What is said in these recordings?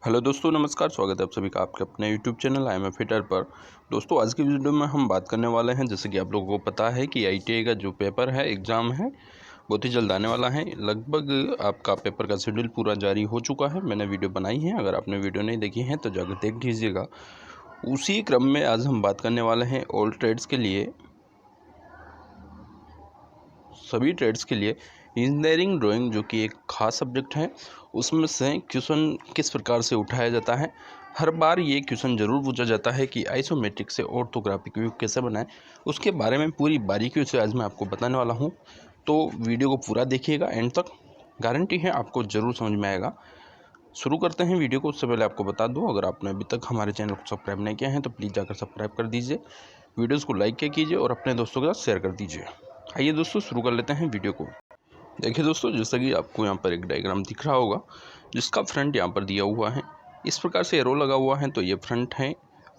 Hello दोस्तों, नमस्कार। स्वागत है आप सभी का आपके अपने YouTube channel I am a fitter पर। दोस्तों, आज की वीडियो में हम बात करने वाले हैं, जैसे कि आप लोगों को पता है कि आईटीआई का जो पेपर है, एग्ज़ाम है, बहुत ही जल्द आने वाला है। लगभग आपका पेपर का शेड्यूल पूरा जारी हो चुका है। मैंने वीडियो बनाई है, अगर आपने वीडियो नहीं देखी है तो जाकर देख लीजिएगा। उसी क्रम में आज हम बात करने वाले हैं ऑल ट्रेड्स के लिए, सभी ट्रेड्स के लिए इंजीनियरिंग ड्राइंग, जो कि एक खास सब्जेक्ट है, उसमें से क्वेश्चन किस प्रकार से उठाया जाता है। हर बार ये क्वेश्चन ज़रूर पूछा जाता है कि आइसोमेट्रिक से ऑर्थोग्राफिक व्यू कैसे बनाएं। उसके बारे में पूरी बारीकियों से आज मैं आपको बताने वाला हूँ, तो वीडियो को पूरा देखिएगा एंड तक। गारंटी है आपको ज़रूर समझ में आएगा। शुरू करते हैं वीडियो को। उससे पहले आपको बता दूं, अगर आपने अभी तक हमारे चैनल को सब्सक्राइब नहीं किया है तो प्लीज़ जाकर सब्सक्राइब कर दीजिए, वीडियोस को लाइक कीजिए और अपने दोस्तों के साथ शेयर कर दीजिए। आइए दोस्तों, शुरू कर लेते हैं वीडियो को। देखिए दोस्तों, जैसा कि आपको यहाँ पर एक डायग्राम दिख रहा होगा, जिसका फ्रंट यहाँ पर दिया हुआ है। इस प्रकार से एरो लगा हुआ है तो ये फ्रंट है।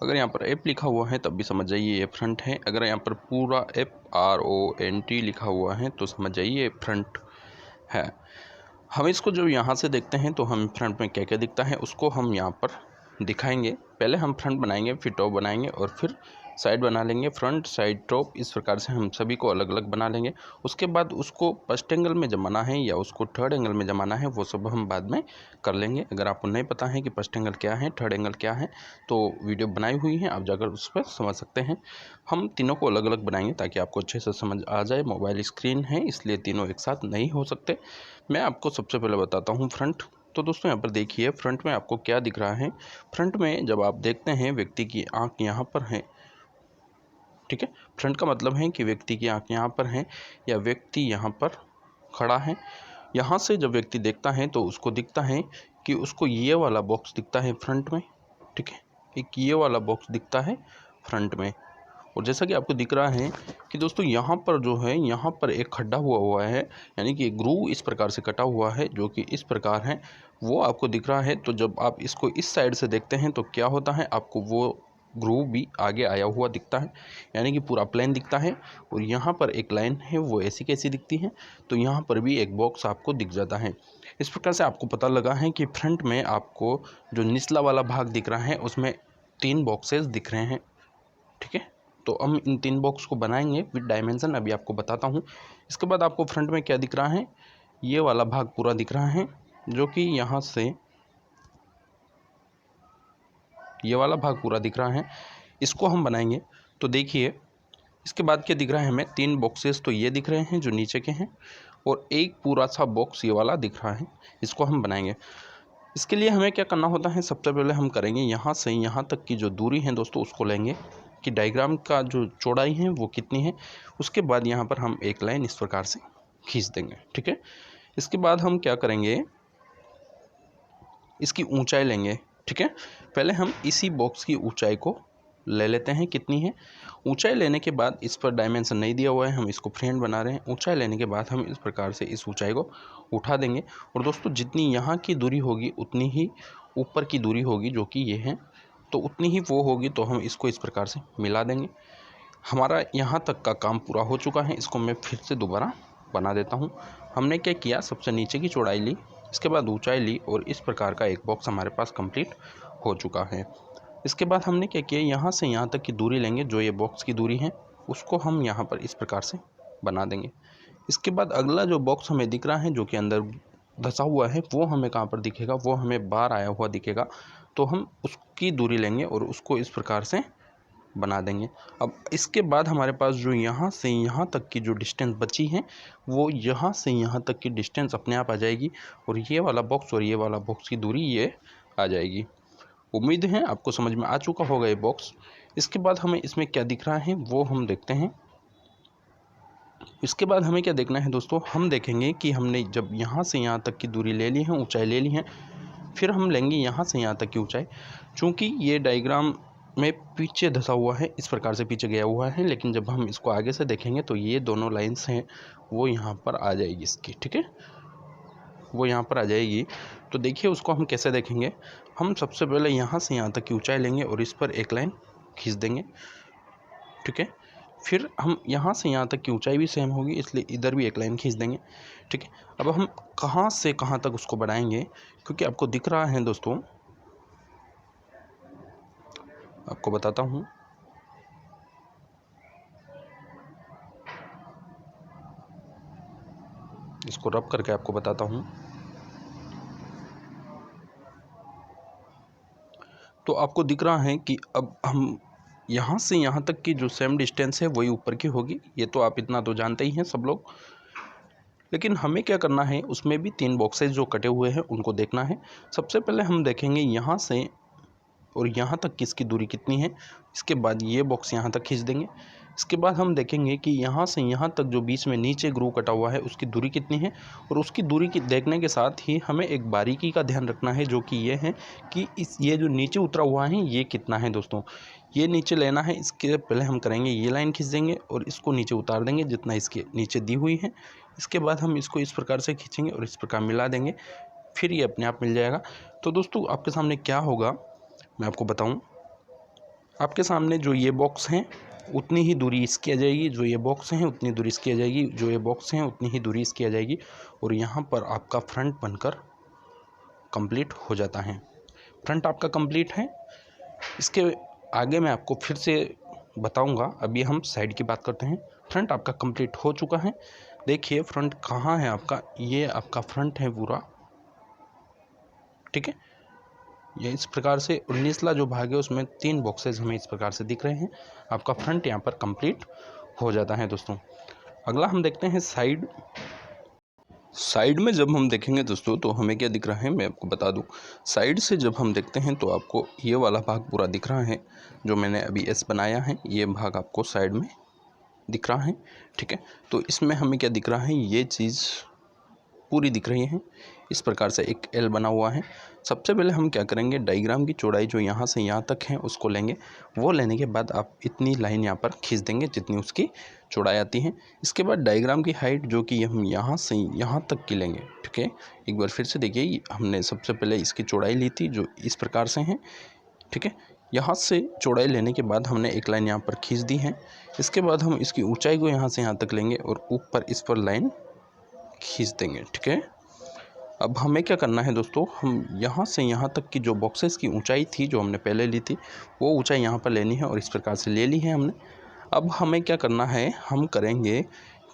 अगर यहाँ पर एप लिखा हुआ है तब भी समझ जाइए ये फ्रंट है। अगर यहाँ पर पूरा FRONT लिखा हुआ है तो समझ जाइए ये फ्रंट है। हम इसको जब यहाँ से देखते हैं तो हम फ्रंट में क्या क्या दिखता है उसको हम यहाँ पर दिखाएंगे। पहले हम फ्रंट बनाएंगे, फिर टॉप बनाएंगे और फिर साइड बना लेंगे। फ्रंट, साइड, टॉप, इस प्रकार से हम सभी को अलग अलग बना लेंगे। उसके बाद उसको फर्स्ट एंगल में जमाना है या उसको थर्ड एंगल में जमाना है, वो सब हम बाद में कर लेंगे। अगर आपको नहीं पता है कि फर्स्ट एंगल क्या है, थर्ड एंगल क्या है, तो वीडियो बनाई हुई है, आप जाकर उस पर समझ सकते हैं। हम तीनों को अलग अलग बनाएंगे ताकि आपको अच्छे से समझ आ जाए। मोबाइल स्क्रीन है इसलिए तीनों एक साथ नहीं हो सकते। मैं आपको सबसे पहले बताता हूँ फ्रंट। तो दोस्तों, यहाँ पर देखिए फ्रंट में आपको क्या दिख रहा है। फ्रंट में जब आप देखते हैं, व्यक्ति की आंख यहाँ पर है, ठीक है। फ्रंट का मतलब है कि व्यक्ति की आंख यहाँ पर है या व्यक्ति यहाँ पर खड़ा है। यहाँ से जब व्यक्ति देखता है तो उसको दिखता है कि उसको ये वाला बॉक्स दिखता है फ्रंट में, ठीक है। एक ये वाला बॉक्स दिखता है फ्रंट में। और जैसा कि आपको दिख रहा है कि दोस्तों, यहाँ पर जो है, यहाँ पर एक खड्डा हुआ है, यानी कि एक ग्रूव इस प्रकार से कटा हुआ है जो कि इस प्रकार है, वो आपको दिख रहा है। तो जब आप इसको इस साइड से देखते हैं तो क्या होता है, आपको वो ग्रूव भी आगे आया हुआ दिखता है, यानी कि पूरा प्लेन दिखता है। और यहाँ पर एक लाइन है, वो ऐसी कैसी दिखती है, तो यहाँ पर भी एक बॉक्स आपको दिख जाता है। इस प्रकार से आपको पता लगा है कि फ्रंट में आपको जो निचला वाला भाग दिख रहा है उसमें 3 बॉक्सेस दिख रहे हैं, ठीक है। तो हम इन 3 बॉक्स को बनाएंगे विद डायमेंशन, अभी आपको बताता हूँ। इसके बाद आपको फ्रंट में क्या दिख रहा है, ये वाला भाग पूरा दिख रहा है, जो कि यहाँ से ये वाला भाग पूरा दिख रहा है। इसको हम बनाएंगे। तो देखिए, इसके बाद क्या दिख रहा है हमें, 3 बॉक्सेस तो ये दिख रहे हैं जो नीचे के हैं, और एक पूरा सा बॉक्स ये वाला दिख रहा है। इसको हम बनाएंगे। इसके लिए हमें क्या करना होता है, सबसे पहले हम करेंगे यहाँ से यहाँ तक की जो दूरी है दोस्तों, उसको लेंगे कि डायग्राम का जो चौड़ाई है वो कितनी है। उसके बाद यहाँ पर हम एक लाइन इस प्रकार से खींच देंगे, ठीक है। इसके बाद हम क्या करेंगे, इसकी ऊंचाई लेंगे, ठीक है। पहले हम इसी बॉक्स की ऊंचाई को ले लेते हैं, कितनी है। ऊंचाई लेने के बाद, इस पर डायमेंशन नहीं दिया हुआ है, हम इसको फ्रेंड बना रहे हैं। ऊंचाई लेने के बाद हम इस प्रकार से इस ऊंचाई को उठा देंगे। और दोस्तों, जितनी यहाँ की दूरी होगी उतनी ही ऊपर की दूरी होगी, जो कि ये है, तो उतनी ही वो होगी। तो हम इसको इस प्रकार से मिला देंगे। हमारा यहाँ तक का काम पूरा हो चुका है। इसको मैं फिर से दोबारा बना देता हूँ। हमने क्या किया, सबसे नीचे की चौड़ाई ली, इसके बाद ऊंचाई ली, और इस प्रकार का एक बॉक्स हमारे पास कंप्लीट हो चुका है। इसके बाद हमने क्या किया, यहाँ से यहाँ तक की दूरी लेंगे, जो ये बॉक्स की दूरी है, उसको हम यहाँ पर इस प्रकार से बना देंगे। इसके बाद अगला जो बॉक्स हमें दिख रहा है, जो कि अंदर धंसा हुआ है, वो हमें कहाँ पर दिखेगा, वो हमें बाहर आया हुआ दिखेगा। तो हम उसकी दूरी लेंगे और उसको इस प्रकार से बना देंगे। अब इसके बाद हमारे पास जो यहाँ से यहाँ तक की जो डिस्टेंस बची है, वो यहाँ से यहाँ तक की डिस्टेंस अपने आप आ जाएगी, और ये वाला बॉक्स और ये वाला बॉक्स की दूरी ये आ जाएगी। उम्मीद है आपको समझ में आ चुका होगा ये बॉक्स। इसके बाद हमें इसमें क्या दिख रहा है वो हम देखते हैं। इसके बाद हमें क्या देखना है दोस्तों, हम देखेंगे कि हमने जब यहाँ से यहाँ तक की दूरी ले ली है, ऊंचाई ले ली है, फिर हम लेंगे यहाँ से यहाँ तक की ऊंचाई। चूँकि ये डायग्राम में पीछे धंसा हुआ है, इस प्रकार से पीछे गया हुआ है, लेकिन जब हम इसको आगे से देखेंगे तो ये दोनों लाइंस हैं वो यहाँ पर आ जाएगी इसकी, ठीक है, वो यहाँ पर आ जाएगी। तो देखिए उसको हम कैसे देखेंगे, हम सबसे पहले यहाँ से यहाँ तक की ऊंचाई लेंगे और इस पर एक लाइन खींच देंगे, ठीक है। फिर हम यहाँ से यहाँ तक की ऊंचाई भी सेम होगी, इसलिए इधर भी एक लाइन खींच देंगे, ठीक है। अब हम कहाँ से कहाँ तक उसको बढ़ाएंगे, क्योंकि आपको दिख रहा है दोस्तों आपको बताता हूँ। इसको रब करके आपको बताता हूँ। तो आपको दिख रहा है कि अब हम यहाँ से यहाँ तक की जो सेम डिस्टेंस है वही ऊपर की होगी। ये तो आप इतना तो जानते ही हैं सब लोग। लेकिन हमें क्या करना है, उसमें भी 3 बॉक्सेस जो कटे हुए हैं उनको देखना है। सबसे पहले हम देखेंगे यहाँ से और यहाँ तक की इसकी दूरी कितनी है। इसके बाद ये बॉक्स यहाँ तक खींच देंगे। इसके बाद हम देखेंगे कि यहाँ से यहाँ तक जो बीच में नीचे ग्रूव कटा हुआ है उसकी दूरी कितनी है। और उसकी दूरी की देखने के साथ ही हमें एक बारीकी का ध्यान रखना है, जो कि ये है कि ये जो नीचे उतरा हुआ है ये कितना है दोस्तों। ये नीचे लेना है। इसके पहले हम करेंगे, ये लाइन खींच देंगे और इसको नीचे उतार देंगे जितना इसके नीचे दी हुई है। इसके बाद हम इसको इस प्रकार से खींचेंगे और इस प्रकार मिला देंगे, फिर ये अपने आप मिल जाएगा। तो दोस्तों आपके सामने क्या होगा मैं आपको बताऊं। आपके सामने जो ये बॉक्स हैं उतनी ही दूरी इसकी आ जाएगी, जो ये बॉक्स हैं उतनी दूरी इसकी आ जाएगी, जो ये बॉक्स हैं उतनी ही दूरी इसकी आ जाएगी। और यहाँ पर आपका फ्रंट बनकर कंप्लीट हो जाता है। फ्रंट आपका कंप्लीट है। इसके आगे मैं आपको फिर से बताऊंगा। अभी हम साइड की बात करते हैं। फ्रंट आपका कंप्लीट हो चुका है। देखिए फ्रंट कहाँ है आपका, ये आपका फ्रंट है पूरा, ठीक है। ये इस प्रकार से 19वां जो भाग है उसमें 3 बॉक्सेस हमें इस प्रकार से दिख रहे हैं। आपका फ्रंट यहाँ पर कंप्लीट हो जाता है दोस्तों। अगला हम देखते हैं साइड। साइड में जब हम देखेंगे दोस्तों तो हमें क्या दिख रहा है मैं आपको बता दूं। साइड से जब हम देखते हैं तो आपको ये वाला भाग पूरा दिख रहा है, जो मैंने अभी एस बनाया है ये भाग आपको साइड में दिख रहा है, ठीक है। तो इसमें हमें क्या दिख रहा है, ये चीज़ पूरी दिख रही है। इस प्रकार से एक एल बना हुआ है। सबसे पहले हम क्या करेंगे, डायग्राम की चौड़ाई जो यहाँ से यहाँ तक है उसको लेंगे। वो लेने के बाद आप इतनी लाइन यहाँ पर खींच देंगे जितनी उसकी चौड़ाई आती है। इसके बाद डायग्राम की हाइट जो कि हम यहाँ से यहाँ तक की लेंगे, ठीक है। एक बार फिर से देखिए, हमने सबसे पहले इसकी चौड़ाई ली थी जो इस प्रकार से है, ठीक है। यहाँ से चौड़ाई लेने के बाद हमने एक लाइन यहाँ पर खींच दी है। इसके बाद हम इसकी ऊंचाई को यहाँ से यहाँ तक लेंगे और ऊपर इस पर लाइन खींच देंगे, ठीक है। अब हमें क्या करना है दोस्तों, हम यहाँ से यहाँ तक की जो बॉक्सेस की ऊंचाई थी जो हमने पहले ली थी वो ऊंचाई यहाँ पर लेनी है और इस प्रकार से ले ली है हमने। अब हमें क्या करना है, हम करेंगे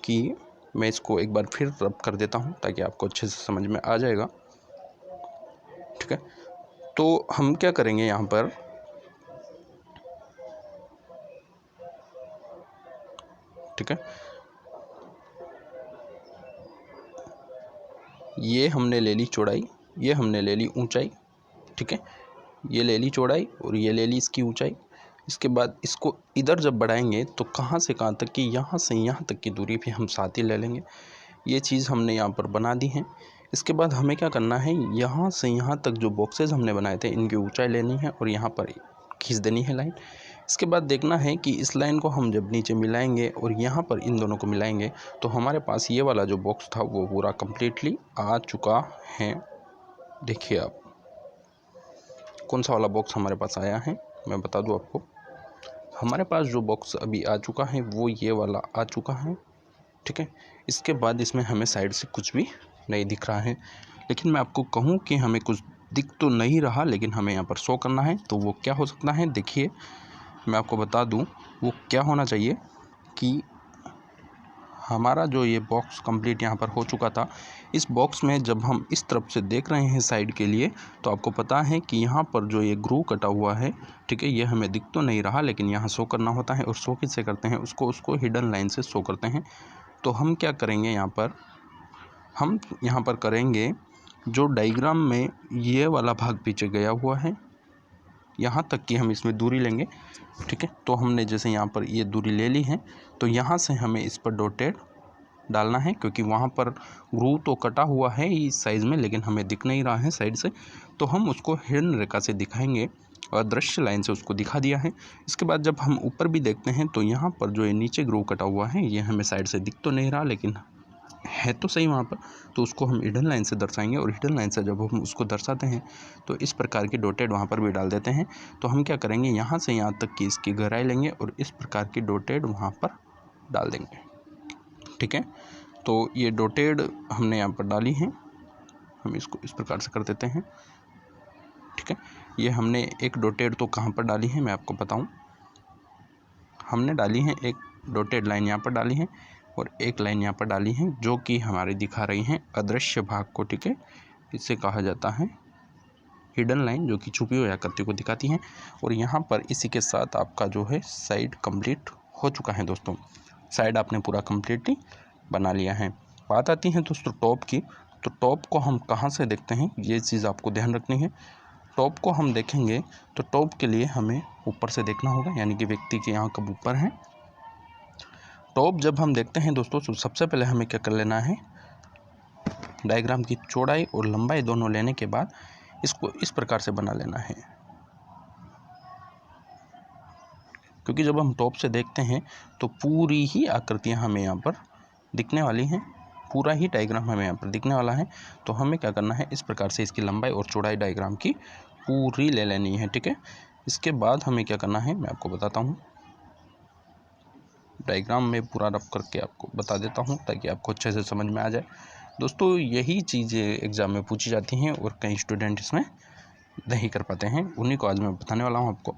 कि मैं इसको एक बार फिर रब कर देता हूँ ताकि आपको अच्छे से समझ में आ जाएगा, ठीक है। तो हम क्या करेंगे यहाँ पर, ठीक है, ये हमने ले ली चौड़ाई, ये हमने ले ली ऊंचाई, ठीक है। ये ले ली चौड़ाई और ये ले ली इसकी ऊंचाई। इसके बाद इसको इधर जब बढ़ाएंगे तो कहाँ से कहाँ तक की, यहाँ से यहाँ तक की दूरी भी हम साथ ही ले लेंगे। ये चीज़ हमने यहाँ पर बना दी है। इसके बाद हमें क्या करना है, यहाँ से यहाँ तक जो बॉक्सेस हमने बनाए थे इनकी ऊंचाई लेनी है और यहाँ पर खींच देनी है लाइन। इसके बाद देखना है कि इस लाइन को हम जब नीचे मिलाएंगे और यहाँ पर इन दोनों को मिलाएंगे तो हमारे पास ये वाला जो बॉक्स था वो पूरा कम्प्लीटली आ चुका है। देखिए आप कौन सा वाला बॉक्स हमारे पास आया है मैं बता दूं आपको। हमारे पास जो बॉक्स अभी आ चुका है वो ये वाला आ चुका है, ठीक है। इसके बाद इसमें हमें साइड से कुछ भी नहीं दिख रहा है। लेकिन मैं आपको कहूँ कि हमें कुछ दिख तो नहीं रहा, लेकिन हमें यहाँ पर शो करना है। तो वो क्या हो सकता है, देखिए मैं आपको बता दूं वो क्या होना चाहिए कि हमारा जो ये बॉक्स कंप्लीट यहाँ पर हो चुका था। इस बॉक्स में जब हम इस तरफ से देख रहे हैं साइड के लिए तो आपको पता है कि यहाँ पर जो ये ग्रू कटा हुआ है, ठीक है, ये हमें दिख तो नहीं रहा लेकिन यहाँ शो करना होता है। और शो किससे करते हैं, उसको हिडन लाइन से शो करते हैं। तो हम क्या करेंगे यहाँ पर, हम यहाँ पर करेंगे जो डायग्राम में ये वाला भाग पीछे गया हुआ है यहाँ तक कि हम इसमें दूरी लेंगे, ठीक है। तो हमने जैसे यहाँ पर ये दूरी ले ली है तो यहाँ से हमें इस पर डॉटेड डालना है, क्योंकि वहाँ पर ग्रू तो कटा हुआ है इस साइज़ में लेकिन हमें दिख नहीं रहा है साइड से। तो हम उसको हिडन रेखा से दिखाएंगे और दृश्य लाइन से उसको दिखा दिया है। इसके बाद जब हम ऊपर भी देखते हैं तो यहाँ पर जो ये नीचे ग्रू कटा हुआ है ये हमें साइड से दिख तो नहीं रहा लेकिन है तो सही वहाँ पर। तो उसको हम हिडन लाइन से दर्शाएंगे और हिडन लाइन से जब हम उसको दर्शाते हैं तो इस प्रकार की डॉटेड वहाँ पर भी डाल देते हैं। तो हम क्या करेंगे, यहाँ से यहाँ तक की इसकी गहराई लेंगे और इस प्रकार की डॉटेड वहाँ पर डाल देंगे, ठीक है। तो ये डॉटेड हमने यहाँ पर डाली है, हम इसको इस प्रकार से कर देते हैं, ठीक है। ये हमने एक डॉटेड तो कहाँ पर डाली है मैं आपको बताऊं, हमने डाली है एक डॉटेड लाइन यहाँ पर डाली है और एक लाइन यहाँ पर डाली है जो कि हमारी दिखा रही हैं अदृश्य भाग को, ठीक है। इसे कहा जाता है हिडन लाइन, जो कि छुपी हुई आकृति को दिखाती हैं। और यहाँ पर इसी के साथ आपका जो है साइड कंप्लीट हो चुका है दोस्तों, साइड आपने पूरा कंप्लीटली बना लिया है। बात आती है दोस्तों टॉप की, तो टॉप को हम कहाँ से देखते हैं ये चीज़ आपको ध्यान रखनी है। टॉप को हम देखेंगे तो टॉप के लिए हमें ऊपर से देखना होगा, यानी कि व्यक्ति के यहाँ कब ऊपर है। टॉप जब हम देखते हैं दोस्तों तो सबसे पहले हमें क्या कर लेना है, डायग्राम की चौड़ाई और लंबाई दोनों लेने के बाद इसको इस प्रकार से बना लेना है, क्योंकि जब हम टॉप से देखते हैं तो पूरी ही आकृतियाँ हमें यहाँ पर दिखने वाली हैं, पूरा ही डायग्राम हमें यहाँ पर दिखने वाला है। तो हमें क्या करना है, इस प्रकार से इसकी लंबाई और चौड़ाई डायग्राम की पूरी ले लेनी है, ठीक है। इसके बाद हमें क्या करना है मैं आपको बताता हूँ, डायग्राम में पूरा रफ करके आपको बता देता हूँ ताकि आपको अच्छे से समझ में आ जाए। दोस्तों यही चीज़ें एग्ज़ाम में पूछी जाती हैं और कई स्टूडेंट इसमें नहीं कर पाते हैं, उन्हीं को आज मैं बताने वाला हूँ आपको।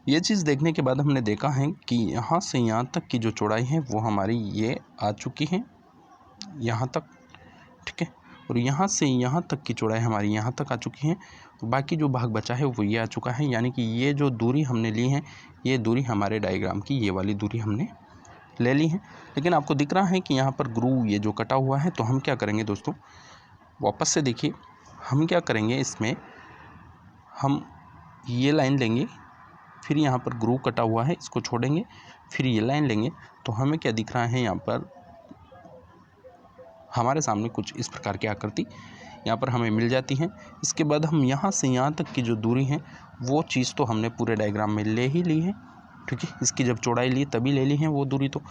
ये चीज़ देखने के बाद हमने देखा है कि यहाँ से यहाँ तक की जो चौड़ाई है वो हमारी ये आ चुकी है यहाँ तक, ठीक है। और यहाँ से यहाँ तक की चौड़ाई हमारी यहाँ तक आ चुकी है, बाकी जो भाग बचा है वो ये आ चुका है। यानी कि ये जो दूरी हमने ली है ये दूरी हमारे डायग्राम की ये वाली दूरी हमने ले ली है। लेकिन आपको दिख रहा है कि यहाँ पर ग्रूव ये जो कटा हुआ है, तो हम क्या करेंगे दोस्तों, वापस से देखिए हम क्या करेंगे, इसमें हम ये लाइन लेंगे, फिर यहाँ पर ग्रूव कटा हुआ है इसको छोड़ेंगे, फिर ये लाइन लेंगे, तो हमें क्या दिख रहा है, यहाँ पर हमारे सामने कुछ इस प्रकार की आकृति यहाँ पर हमें मिल जाती है। इसके बाद हम यहाँ से यहाँ तक की जो दूरी है वो चीज़ तो हमने पूरे डायग्राम में ले ही ली है, ठीक है। इसकी जब चौड़ाई ली तभी ले ली है वो दूरी। तो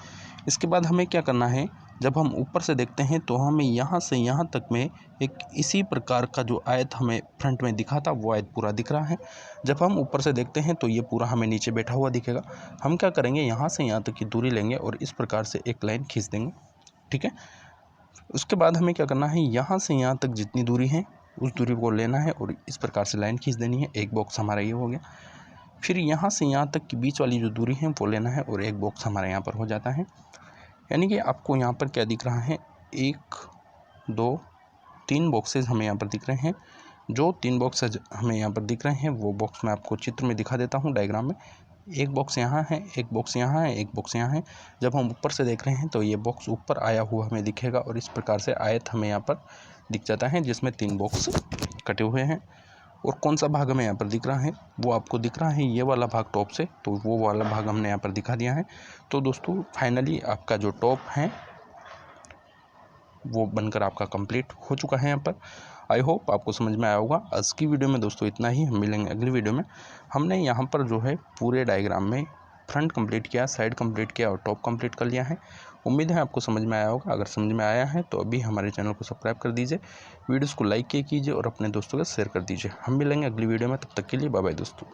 इसके बाद हमें क्या करना है, जब हम ऊपर से देखते हैं तो हमें यहाँ से यहाँ तक में एक इसी प्रकार का जो आयत हमें फ्रंट में दिखा था वो आयत पूरा दिख रहा है। जब हम ऊपर से देखते हैं तो ये पूरा हमें नीचे बैठा हुआ दिखेगा। हम क्या करेंगे, यहाँ से यहाँ तक की दूरी लेंगे और इस प्रकार से एक लाइन खींच देंगे, ठीक है। उसके बाद हमें क्या करना है, यहाँ से यहाँ तक जितनी दूरी है उस दूरी को लेना है और इस प्रकार से लाइन खींच देनी है। एक बॉक्स हमारा ये हो गया। फिर यहाँ से यहाँ तक की बीच वाली जो दूरी है वो लेना है और एक बॉक्स हमारे यहाँ पर हो जाता है। यानी कि आपको यहाँ पर क्या दिख रहा है, 1 2 3 बॉक्सेस हमें यहाँ पर दिख रहे हैं। जो 3 बॉक्सेज हमें यहाँ पर दिख रहे हैं वो बॉक्स मैं आपको चित्र में दिखा देता हूँ डायग्राम में। एक बॉक्स यहाँ है, एक बॉक्स यहाँ है, एक बॉक्स यहाँ है। जब हम ऊपर से देख रहे हैं तो ये बॉक्स ऊपर आया हुआ हमें दिखेगा और इस प्रकार से आयत हमें यहाँ पर दिख जाता है जिसमें 3 बॉक्स कटे हुए हैं। और कौन सा भाग हमें यहाँ पर दिख रहा है, वो आपको दिख रहा है ये वाला भाग टॉप से, तो वो वाला भाग हमने यहाँ पर दिखा दिया है। तो दोस्तों फाइनली आपका जो टॉप है वो बनकर आपका कंप्लीट हो चुका है यहाँ पर। आई होप आपको समझ में आया होगा। आज की वीडियो में दोस्तों इतना ही, हम मिलेंगे अगली वीडियो में। हमने यहाँ पर जो है पूरे डायग्राम में फ्रंट कंप्लीट किया, साइड कंप्लीट किया और टॉप कंप्लीट कर लिया है। उम्मीद है आपको समझ में आया होगा। अगर समझ में आया है तो अभी हमारे चैनल को सब्सक्राइब कर दीजिए, वीडियोज़ को लाइक कीजिए और अपने दोस्तों के शेयर कर दीजिए। हम मिलेंगे अगली वीडियो में, तब तक के लिए बाय बाय दोस्तों।